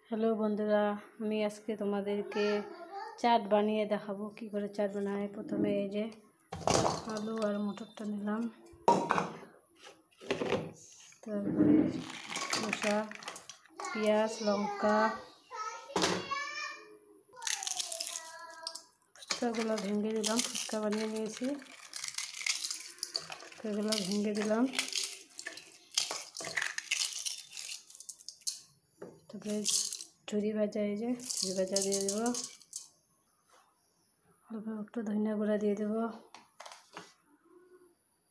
Hello বন্ধুরা, আমি আজকে তোমাদেরকে চাট বানিয়ে দেখাবো কি করে চাট বানায়। প্রথমে এই যে আলু আর মটরটা নিলাম, তারপরে শসা, পেঁয়াজ, লঙ্কা, ফুচকাগুলো ভেঙে দিলাম। ফুচকা বানিয়ে নিয়েছি, এগুলো ভেঙে দিলাম। তারপরে ঝুরি ভাজা, এই যে ঝুরি ভাজা দিয়ে দেবো। অল্প একটু ধনিয়া গুঁড়া দিয়ে দেবো,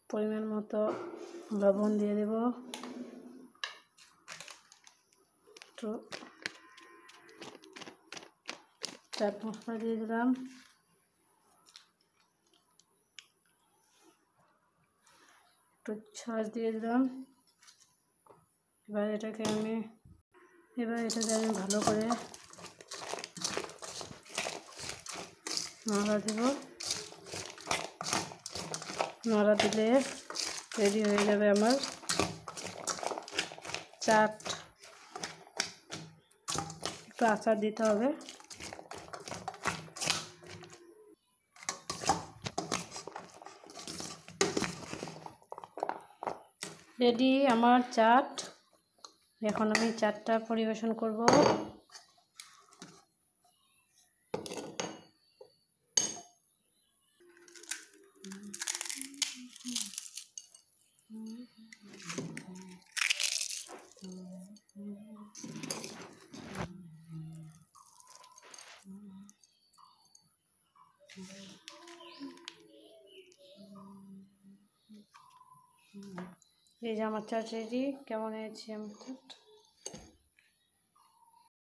পরিমাণ মতো লবণ দিয়ে দেবো, একটু চাট মশলা দিয়ে দিলাম, একটু সস দিয়ে দিলাম। এবার এটাকে আমি ভালো করে নাড়া দেব। নাড়া দিলে রেডি হয়ে যাবে আমার চাট। একটু আচার দিতে হবে। রেডি আমার চাট। এখন আমি চাটটা পরিবেশন করব। এই যে আমার চাট রেডি। কেমন হয়েছে আমার চাট?